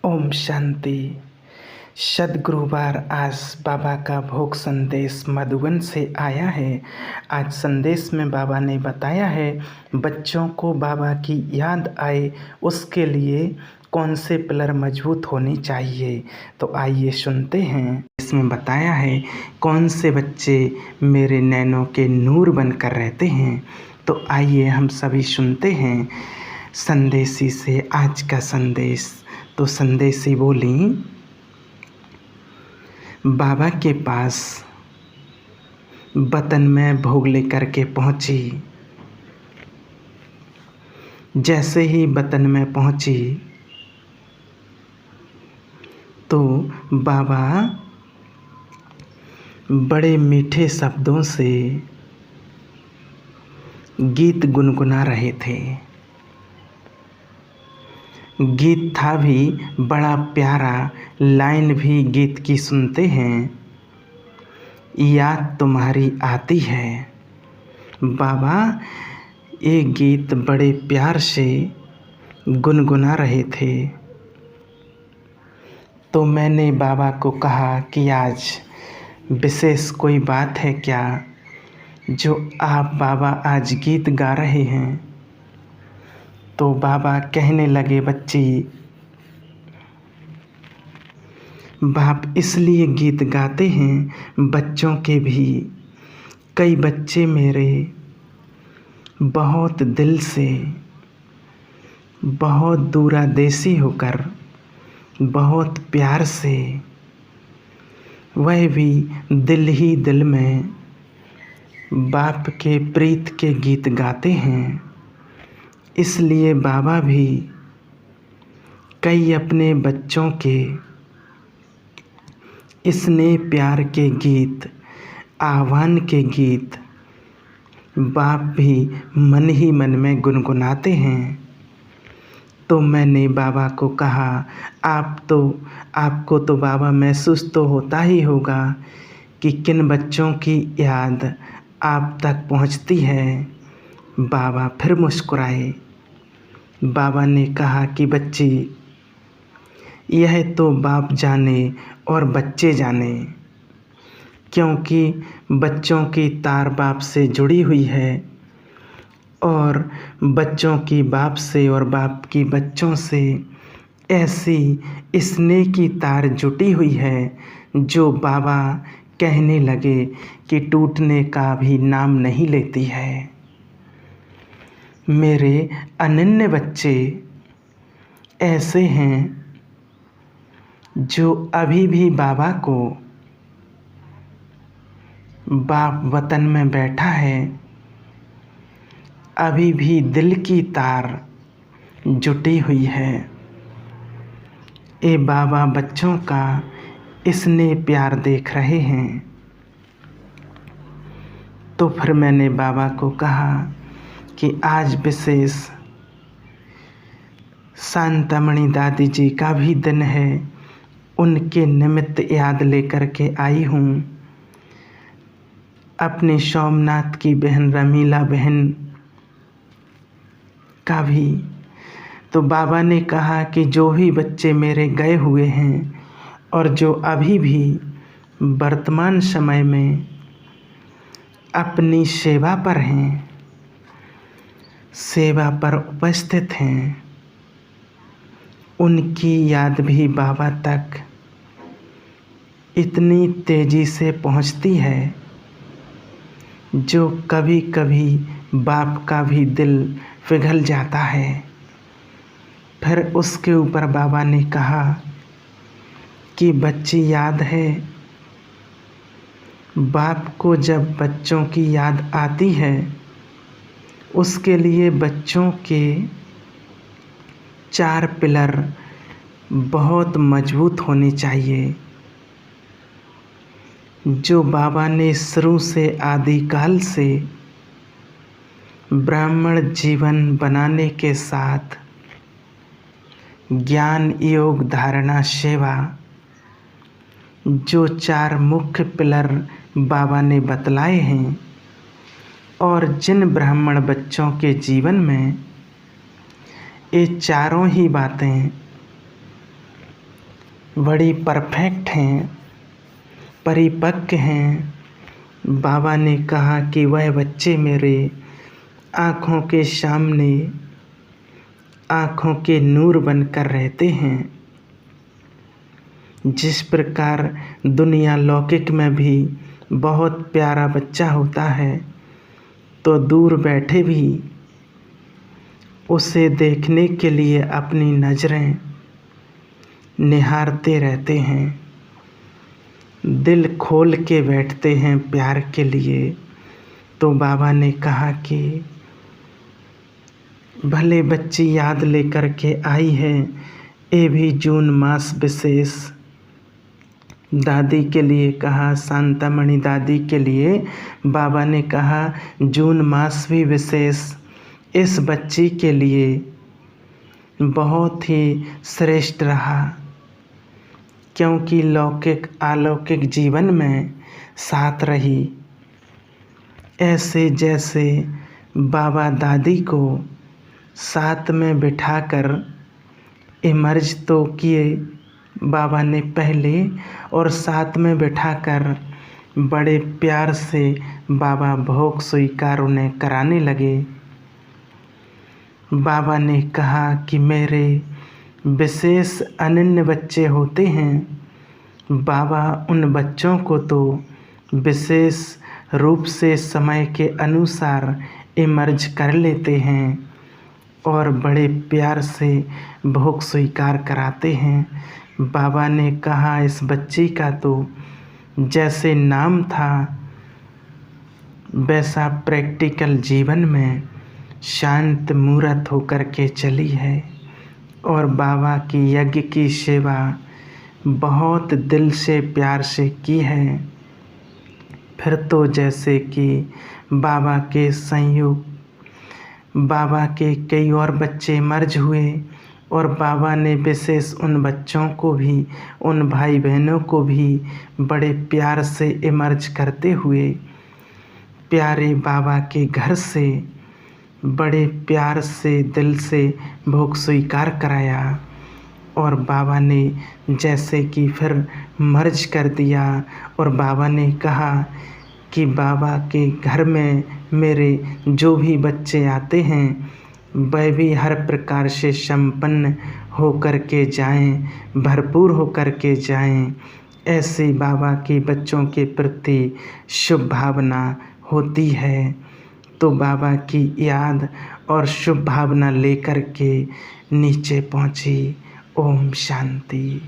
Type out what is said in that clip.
ओम शांति। सद्गुरुवार आज बाबा का भोग संदेश मधुबन से आया है। आज संदेश में बाबा ने बताया है बच्चों को बाबा की याद आए उसके लिए कौन से पिलर मजबूत होनी चाहिए। तो आइए सुनते हैं। इसमें बताया है कौन से बच्चे मेरे नैनों के नूर बनकर रहते हैं। तो आइए हम सभी सुनते हैं संदेशी से आज का संदेश। तो संदेशी बोली, बाबा के पास वतन में भोग लेकर के पहुंची। जैसे ही वतन में पहुंची तो बाबा बड़े मीठे शब्दों से गीत गुनगुना रहे थे। गीत था भी बड़ा प्यारा। लाइन भी गीत की सुनते हैं, याद तुम्हारी आती है। बाबा ये गीत बड़े प्यार से गुनगुना रहे थे। तो मैंने बाबा को कहा कि आज विशेष कोई बात है क्या जो आप बाबा आज गीत गा रहे हैं। तो बाबा कहने लगे, बच्ची बाप इसलिए गीत गाते हैं बच्चों के भी। कई बच्चे मेरे बहुत दिल से, बहुत दूरादेशी होकर, बहुत प्यार से, वह भी दिल ही दिल में बाप के प्रीत के गीत गाते हैं। इसलिए बाबा भी कई अपने बच्चों के स्नेह प्यार के गीत, आह्वान के गीत बाप भी मन ही मन में गुनगुनाते हैं। तो मैंने बाबा को कहा, आपको तो बाबा महसूस तो होता ही होगा कि किन बच्चों की याद आप तक पहुंचती है। बाबा फिर मुस्कुराए। बाबा ने कहा कि बच्ची, यह तो बाप जाने और बच्चे जाने, क्योंकि बच्चों की तार बाप से जुड़ी हुई है और बच्चों की बाप से और बाप की बच्चों से ऐसी स्नेह की तार जुटी हुई है जो बाबा कहने लगे कि टूटने का भी नाम नहीं लेती है। मेरे अनन्य बच्चे ऐसे हैं जो अभी भी बाबा को, बाप वतन में बैठा है, अभी भी दिल की तार जुटी हुई है। ये बाबा बच्चों का स्नेह प्यार देख रहे हैं। तो फिर मैंने बाबा को कहा कि आज विशेष शांतामणि दादी जी का भी दिन है। उनके निमित्त याद लेकर के आई हूँ। अपनी सोमनाथ की बहन रमीला बहन का भी। तो बाबा ने कहा कि जो भी बच्चे मेरे गए हुए हैं और जो अभी भी वर्तमान समय में अपनी सेवा पर हैं, सेवा पर उपस्थित हैं, उनकी याद भी बाबा तक इतनी तेजी से पहुंचती है जो कभी कभी बाप का भी दिल पिघल जाता है। फिर उसके ऊपर बाबा ने कहा कि बच्ची, याद है बाप को जब बच्चों की याद आती है उसके लिए बच्चों के 4 पिलर बहुत मजबूत होने चाहिए जो बाबा ने शुरू से आदिकाल से ब्राह्मण जीवन बनाने के साथ ज्ञान, योग, धारणा, सेवा, जो 4 मुख्य पिलर बाबा ने बतलाए हैं और जिन ब्राह्मण बच्चों के जीवन में ये चारों ही बातें बड़ी परफेक्ट हैं, परिपक्व हैं। बाबा ने कहा कि वह बच्चे मेरे आँखों के सामने आँखों के नूर बनकर रहते हैं। जिस प्रकार दुनिया लौकिक में भी बहुत प्यारा बच्चा होता है, तो दूर बैठे भी उसे देखने के लिए अपनी नज़रें निहारते रहते हैं, दिल खोल के बैठते हैं प्यार के लिए। तो बाबा ने कहा कि भले बच्ची याद लेकर के आई है, ये भी जून मास विशेष। दादी के लिए कहा, शांतामणि दादी के लिए बाबा ने कहा जून मास भी विशेष इस बच्ची के लिए बहुत ही श्रेष्ठ रहा, क्योंकि लौकिक अलौकिक जीवन में साथ रही। ऐसे जैसे बाबा दादी को साथ में बिठाकर इमर्ज तो किए बाबा ने पहले, और साथ में बिठाकर बड़े प्यार से बाबा भोग स्वीकार उन्हें कराने लगे। बाबा ने कहा कि मेरे विशेष अनन्य बच्चे होते हैं। बाबा उन बच्चों को तो विशेष रूप से समय के अनुसार इमर्ज कर लेते हैं और बड़े प्यार से भोग स्वीकार कराते हैं। बाबा ने कहा इस बच्ची का तो जैसे नाम था वैसा प्रैक्टिकल जीवन में शांत मूर्त होकर के चली है, और बाबा की यज्ञ की सेवा बहुत दिल से प्यार से की है। फिर तो जैसे कि बाबा के संयोग बाबा के कई और बच्चे मर्ज हुए, और बाबा ने विशेष उन बच्चों को भी, उन भाई बहनों को भी बड़े प्यार से इमर्ज करते हुए प्यारे बाबा के घर से बड़े प्यार से दिल से भोग स्वीकार कराया। और बाबा ने जैसे कि फिर मर्ज कर दिया, और बाबा ने कहा कि बाबा के घर में मेरे जो भी बच्चे आते हैं वह भी हर प्रकार से संपन्न हो कर के जाएं, भरपूर हो कर के जाएं। ऐसे बाबा के बच्चों के प्रति शुभ भावना होती है। तो बाबा की याद और शुभ भावना लेकर के नीचे पहुंची। ओम शांति।